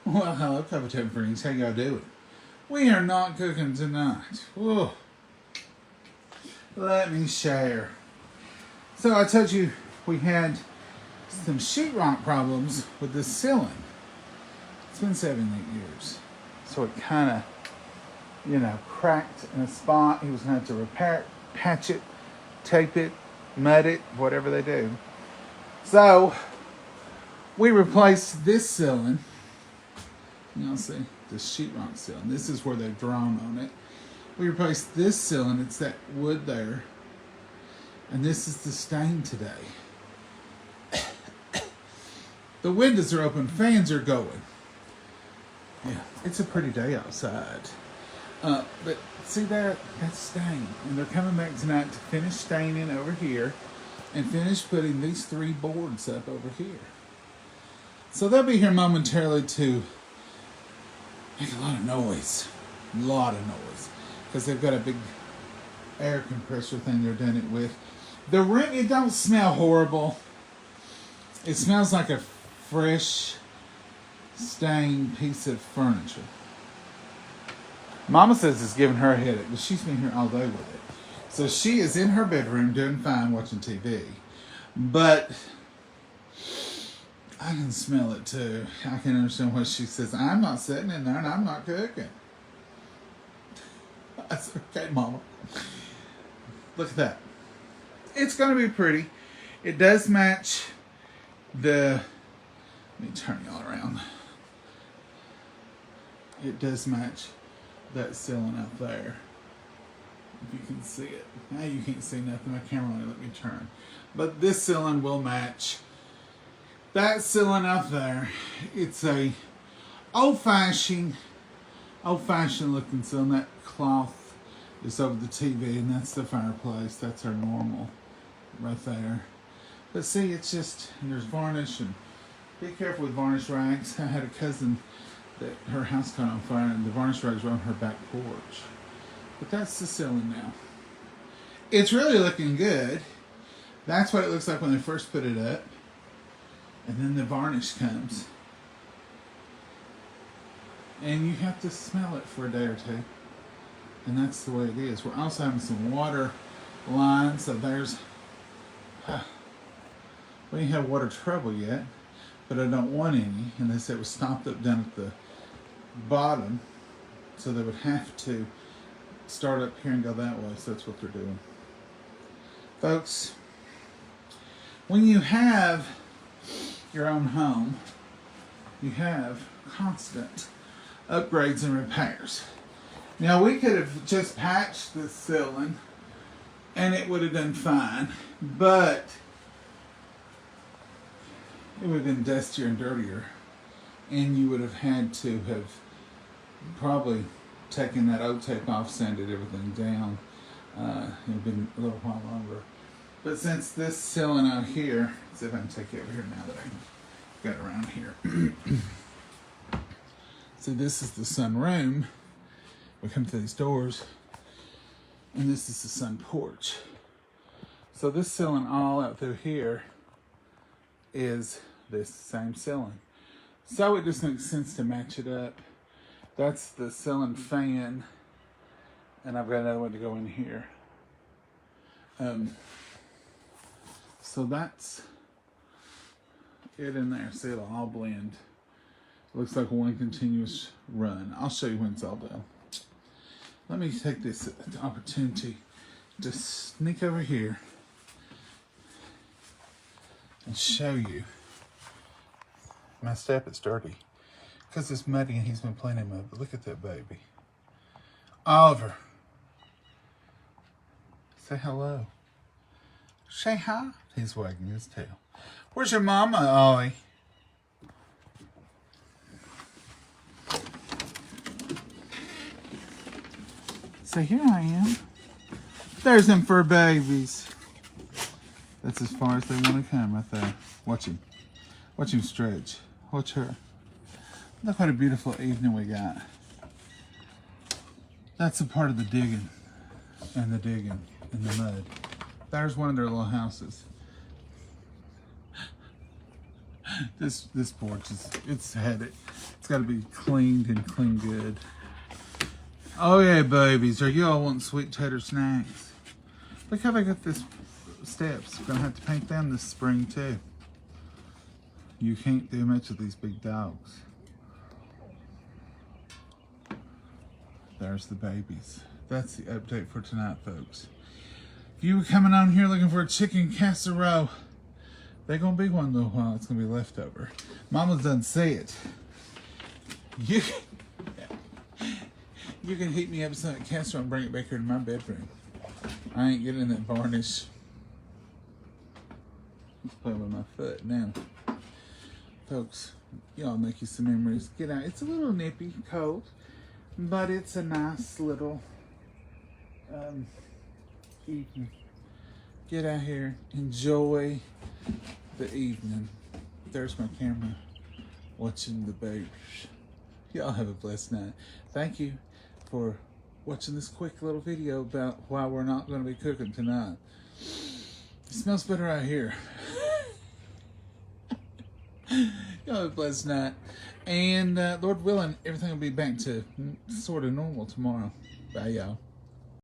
Well, hello, Cup of Tea friends. How y'all doing? We are not cooking tonight. Whoa. Let me share. So I told you we had some sheetrock problems with this ceiling. It's been 7, 8 years. So it kind of, cracked in a spot. He was going to have to repair it, patch it, tape it, mud it, whatever they do. So we replaced this ceiling. You'll see the sheetrock ceiling. This is where they've drawn on it. We replaced this ceiling. It's that wood there. And this is the stain today. The windows are open. Fans are going. Yeah, it's a pretty day outside. But see there? That's stain. And they're coming back tonight to finish staining over here and finish putting these 3 boards up over here. So they'll be here momentarily to make a lot of noise. Because they've got a big air compressor thing they're doing it with. The room, it don't smell horrible. It smells like a fresh, stained piece of furniture. Mama says it's giving her a headache, but she's been here all day with it. So she is in her bedroom doing fine watching TV. But I can smell it too. I can understand what she says. I'm not sitting in there and I'm not cooking. I said, okay, Mama. Look at that. It's going to be pretty. It does match the... Let me turn y'all around. It does match that ceiling up there. If you can see it. Now you can't see nothing. My camera won't let me turn. But this ceiling will match that ceiling up there. It's a old-fashioned looking ceiling. That cloth is over the TV, and that's the fireplace. That's our normal right there. But see, it's just, and there's varnish, and be careful with varnish rags. I had a cousin that her house caught on fire, and the varnish rags were on her back porch. But that's the ceiling now. It's really looking good. That's what it looks like when they first put it up. And then the varnish comes. And you have to smell it for a day or two. And that's the way it is. We're also having some water lines. So there's... we ain't had water trouble yet. But I don't want any. And they said it was stopped up down at the bottom. So they would have to start up here and go that way. So that's what they're doing. Folks, when you have your own home, you have constant upgrades and repairs. Now we could have just patched this ceiling and it would have done fine, but it would have been dustier and dirtier, and you would have had to have probably taken that old tape off, sanded everything down. It would have been a little while longer. But since this ceiling out here, let's see if I can take it over here now that I got it around here. So this is the sun room. We come through these doors, and this is the sun porch. So this ceiling all out through here is this same ceiling. So it just makes sense to match it up. That's the ceiling fan, and I've got another one to go in here. So that's it in there. See, it'll all blend. It looks like one continuous run. I'll show you when it's all done. Let me take this opportunity to sneak over here and show you my step. It's dirty because it's muddy and he's been playing in mud. But look at that baby. Oliver, say hello. Say hi. He's wagging his tail. Where's your mama, Ollie? So here I am. There's them fur babies. That's as far as they want to come right there. Watch him. Watch him stretch. Watch her. Look what a beautiful evening we got. That's a part of the digging and the digging in the mud. There's one of their little houses. This porch it's had it. It's got to be cleaned and cleaned good. Oh yeah, babies, are you all wanting sweet tater snacks? Look how they got this steps. Gonna have to paint them this spring too. You can't do much with these big dogs. There's the babies. That's the update for tonight, folks. If you were coming on here looking for a chicken casserole, they're gonna be one in a little while. It's gonna be leftover. Mama's done say it. You can heat me up some casserole and bring it back here to my bedroom. I ain't getting that varnish. He's playing with my foot now. Folks, y'all make you some memories. Get out. It's a little nippy, cold, but it's a nice little evening. Get out here, enjoy the evening. There's my camera watching the babies. Y'all have a blessed night. Thank you for watching this quick little video about why we're not going to be cooking tonight. It smells better out here. Y'all have a blessed night. And Lord willing, everything will be back to sort of normal tomorrow. Bye, y'all.